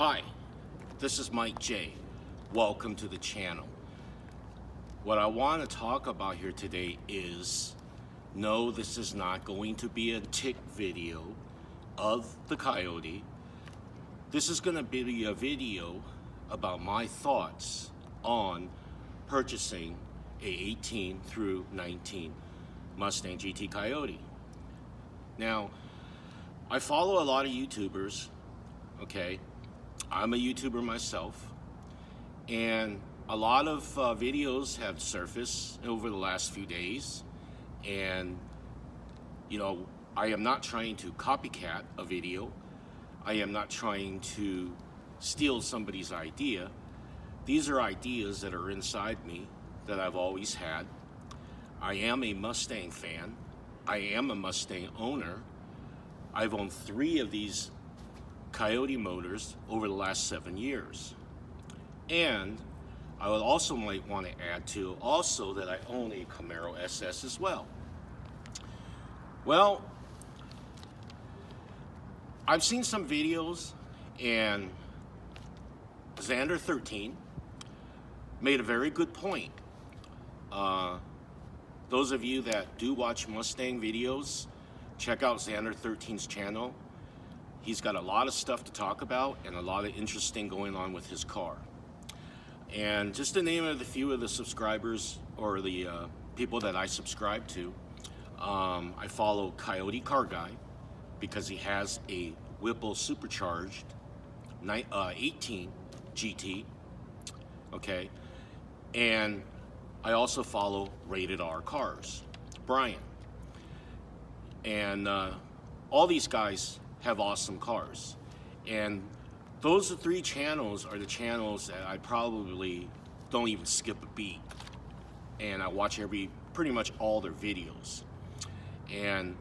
Hi, this is Mike J. Welcome to the channel. What I want to talk about here today is, no, this is not going to be a tick video of the coyote. This is going to be a video about my thoughts on purchasing a 18 through 19 Mustang GT Coyote. Now, I follow a lot of YouTubers, okay? I'm a YouTuber myself, and a lot of videos have surfaced over the last few days, and you know, I am not trying to copycat a video. I am not trying to steal somebody's idea. These are ideas that are inside me that I've always had. I am a Mustang fan. I am a Mustang owner. I've owned 3 of these Coyote motors over the last 7 years. And I would also might want to add to also that I own a Camaro SS as well. Well, I've seen some videos, and Xander 13 made a very good point. Those of you that do watch Mustang videos, check out Xander 13's channel. He's got a lot of stuff to talk about and a lot of interesting going on with his car. And just to name a few of the subscribers or the people that I subscribe to, I follow Coyote Car Guy because he has a Whipple supercharged 18 GT, okay? And I also follow Rated R Cars, Brian. And all these guys have awesome cars, and those 3 channels are the channels that I probably don't even skip a beat, and I watch pretty much all their videos. And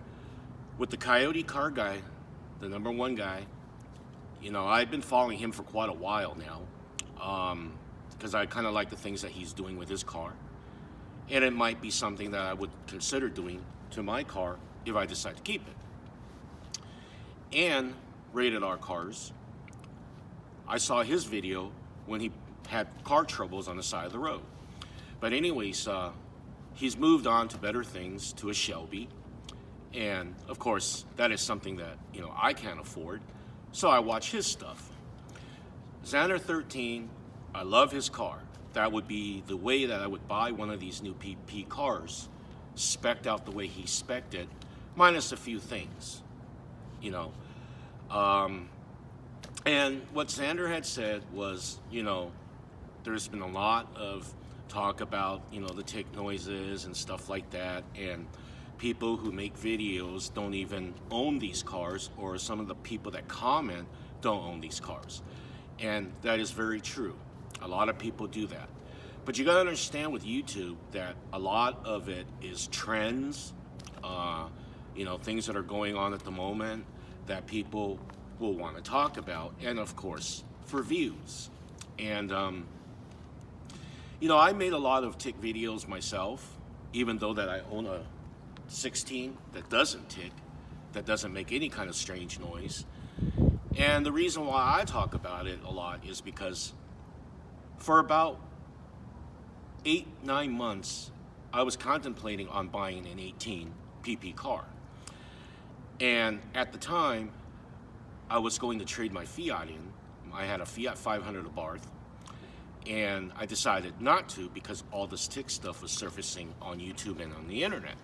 with the Coyote Car Guy, the #1 guy, you know, I've been following him for quite a while now, because I kind of like the things that he's doing with his car, and it might be something that I would consider doing to my car if I decide to keep it. And Rated R Cars, I saw his video when he had car troubles on the side of the road. But anyways, he's moved on to better things, to a Shelby, and of course that is something that, you know, I can't afford, so I watch his stuff. Xander 13, I love his car. That would be the way that I would buy one of these new PP cars, spec'd out the way he spec'd it, minus a few things, you know. And what Xander had said was, you know, there's been a lot of talk about, you know, the tick noises and stuff like that, and people who make videos don't even own these cars, or some of the people that comment don't own these cars. And that is very true. A lot of people do that. But you gotta understand with YouTube that a lot of it is trends, you know, things that are going on at the moment that people will want to talk about, and of course for views. And you know, I made a lot of tick videos myself, even though that I own a 16 that doesn't tick, that doesn't make any kind of strange noise. And the reason why I talk about it a lot is because for about 8-9 months I was contemplating on buying an 18 PP car. And at the time, I was going to trade my Fiat in. I had a Fiat 500 Abarth, and I decided not to because all this tick stuff was surfacing on YouTube and on the internet.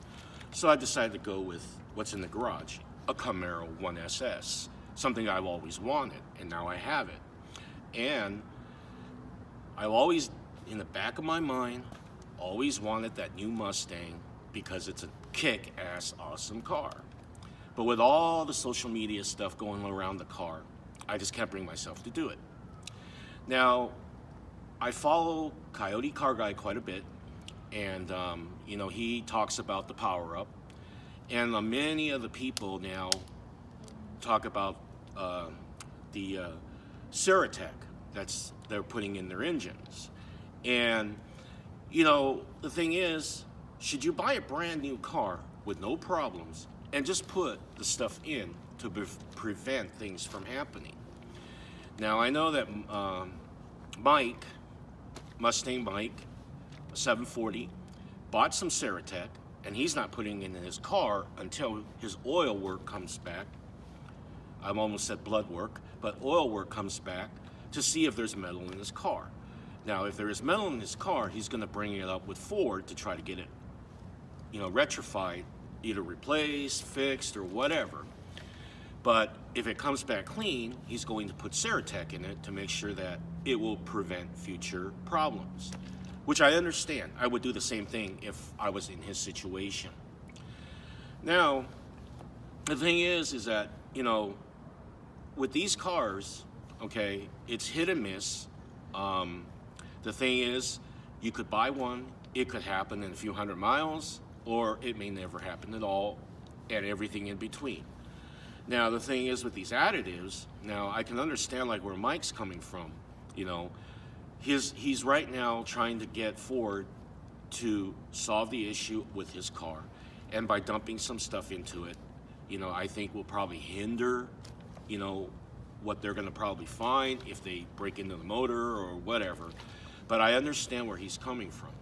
So I decided to go with what's in the garage, a Camaro 1SS, something I've always wanted, and now I have it. And I've always, in the back of my mind, always wanted that new Mustang because it's a kick-ass awesome car. But with all the social media stuff going around the car, I just can't bring myself to do it. Now, I follow Coyote Car Guy quite a bit, and you know, he talks about the power-up, and many of the people now talk about the Ceratec that's they're putting in their engines. And you know, the thing is, should you buy a brand new car with no problems and just put the stuff in to prevent things from happening? Now I know that Mike, Mustang Mike, 740, bought some Ceratec, and he's not putting it in his car until his oil work comes back. I almost said blood work, but oil work comes back to see if there's metal in his car. Now, if there is metal in his car, he's going to bring it up with Ford to try to get it, rectified, either replaced, fixed, or whatever. But if it comes back clean, he's going to put Ceratec in it to make sure that it will prevent future problems, which I understand. I would do the same thing if I was in his situation. Now, the thing is that, with these cars, okay, it's hit and miss. The thing is, you could buy one, it could happen in a few hundred miles, or it may never happen at all, and everything in between. Now, the thing is with these additives, now I can understand like where Mike's coming from. He's right now trying to get Ford to solve the issue with his car, and by dumping some stuff into it, I think will probably hinder, what they're going to probably find if they break into the motor or whatever. But I understand where he's coming from.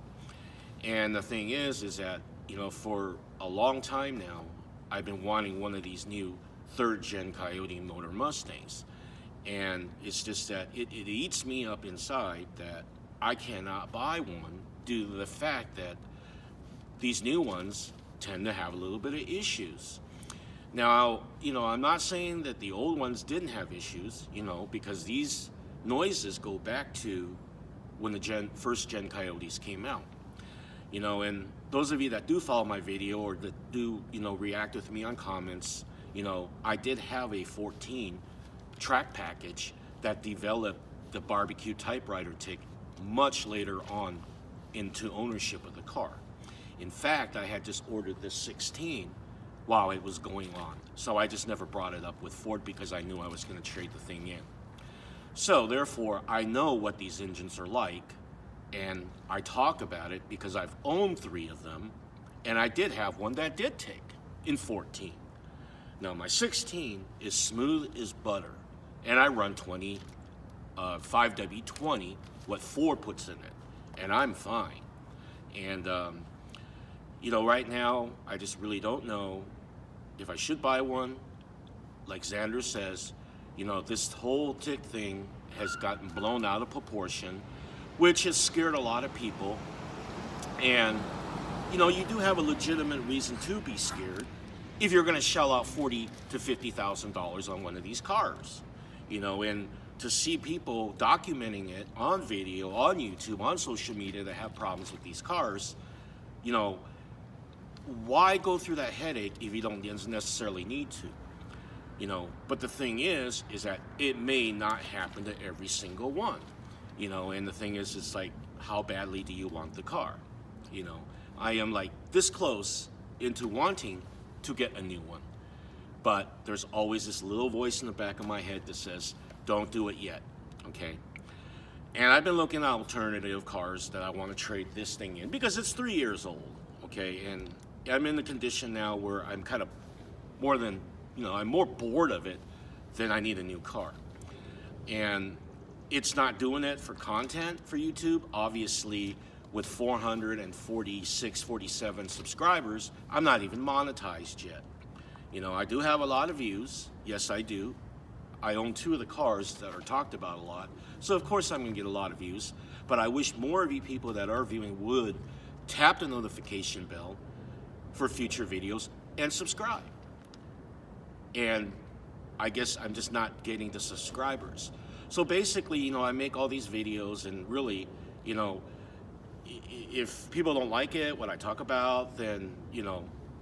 And the thing is that, for a long time now, I've been wanting one of these new third-gen Coyote motor Mustangs. And it's just that it eats me up inside that I cannot buy one due to the fact that these new ones tend to have a little bit of issues. Now, I'm not saying that the old ones didn't have issues, because these noises go back to when the first gen Coyotes came out. And those of you that do follow my video or that do, react with me on comments, I did have a 14 track package that developed the barbecue typewriter tick much later on into ownership of the car. In fact, I had just ordered this 16 while it was going on. So I just never brought it up with Ford because I knew I was going to trade the thing in. So therefore, I know what these engines are like, and I talk about it because I've owned 3 of them, and I did have one that did tick in 14. Now my 16 is smooth as butter, and I run 5W20, what Ford puts in it, and I'm fine. And right now, I just really don't know if I should buy one. Like Xander says, this whole tick thing has gotten blown out of proportion, which has scared a lot of people. And, you do have a legitimate reason to be scared if you're going to shell out $40,000 to $50,000 on one of these cars. And to see people documenting it on video, on YouTube, on social media that have problems with these cars, why go through that headache if you don't necessarily need to? But the thing is that it may not happen to every single one, and the thing is, it's like, how badly do you want the car? I am like this close into wanting to get a new one, but there's always this little voice in the back of my head that says, don't do it yet, okay? And I've been looking at alternative cars that I want to trade this thing in because it's 3 years old, okay? And I'm in the condition now where I'm kind of more than, I'm more bored of it than I need a new car. And it's not doing it for content for YouTube. Obviously, with 446, 47 subscribers, I'm not even monetized yet. I do have a lot of views. Yes, I do. I own 2 of the cars that are talked about a lot. So of course I'm gonna get a lot of views, but I wish more of you people that are viewing would tap the notification bell for future videos and subscribe. And I guess I'm just not getting the subscribers. So basically, I make all these videos, and really, if people don't like it, what I talk about, then,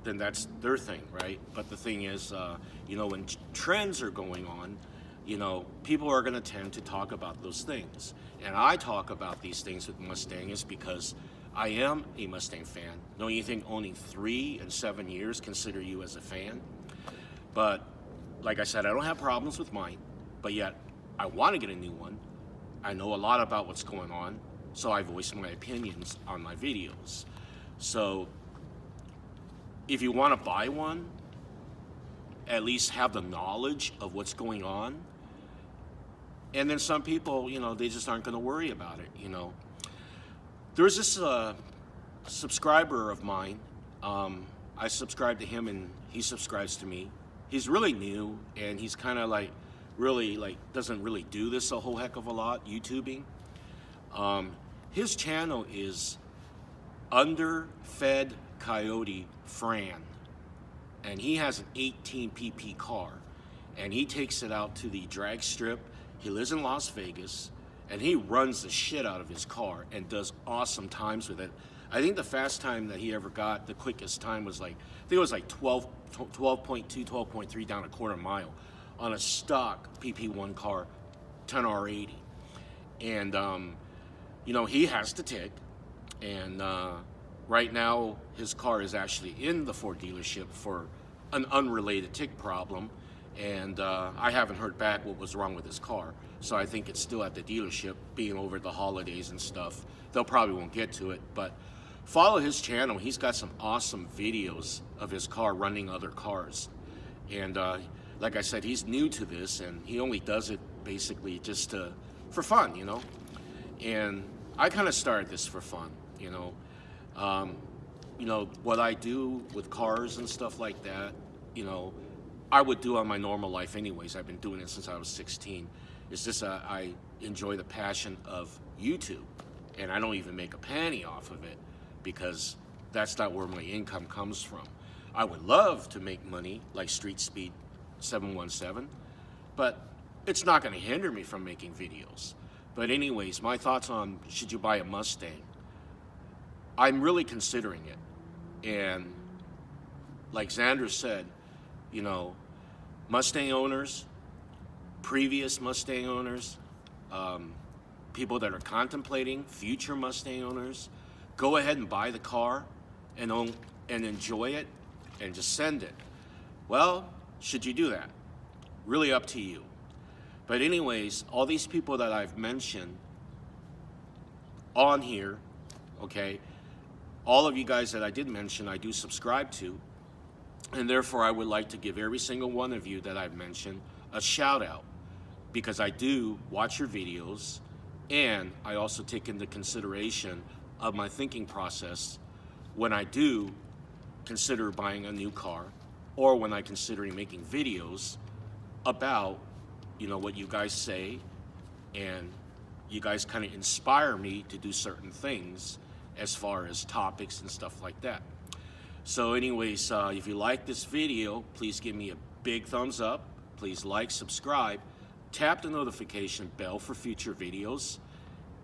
then that's their thing, right? But the thing is, when trends are going on, people are going to tend to talk about those things. And I talk about these things with Mustang is because I am a Mustang fan. Don't you think owning 3 and 7 years consider you as a fan? But like I said, I don't have problems with mine, but yet I want to get a new one. I know a lot about what's going on, so I voice my opinions on my videos. So if you want to buy one, at least have the knowledge of what's going on. And then some people, they just aren't going to worry about it. There's this subscriber of mine. I subscribe to him and he subscribes to me. He's really new and he's kind of really doesn't really do this a whole heck of a lot, YouTubing. His channel is Underfed Coyote Fran, and he has an 18 pp car, and he takes it out to the drag strip. He lives in Las Vegas, and he runs the shit out of his car and does awesome times with it. I think the fast time that he ever got, the quickest time was I think it was 12.2, 12.3 down a quarter mile on a stock PP1 car, 10R80. And, he has the tick. And right now, his car is actually in the Ford dealership for an unrelated tick problem. And I haven't heard back what was wrong with his car. So I think it's still at the dealership, being over the holidays and stuff. They'll probably won't get to it, but follow his channel. He's got some awesome videos of his car running other cars. And like I said, he's new to this, and he only does it basically just for fun, And I kind of started this for fun, what I do with cars and stuff like that, I would do on my normal life anyways. I've been doing it since I was 16. It's just I enjoy the passion of YouTube, and I don't even make a penny off of it because that's not where my income comes from. I would love to make money like Street Speed 717, but it's not going to hinder me from making videos. But anyways, my thoughts on should you buy a Mustang? I'm really considering it. And like Xander said, Mustang owners, previous Mustang owners, people that are contemplating future Mustang owners, go ahead and buy the car and enjoy it and just send it. Well, should you do that? Really up to you. But anyways, all these people that I've mentioned on here, okay, all of you guys that I did mention, I do subscribe to, and therefore I would like to give every single one of you that I've mentioned a shout out, because I do watch your videos, and I also take into consideration of my thinking process when I do consider buying a new car, or when I consider making videos about what you guys say, and you guys kind of inspire me to do certain things as far as topics and stuff like that. So anyways, if you like this video, please give me a big thumbs up. Please like, subscribe, tap the notification bell for future videos,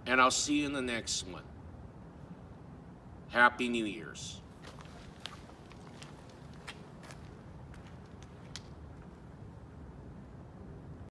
and I'll see you in the next one. Happy New Year's.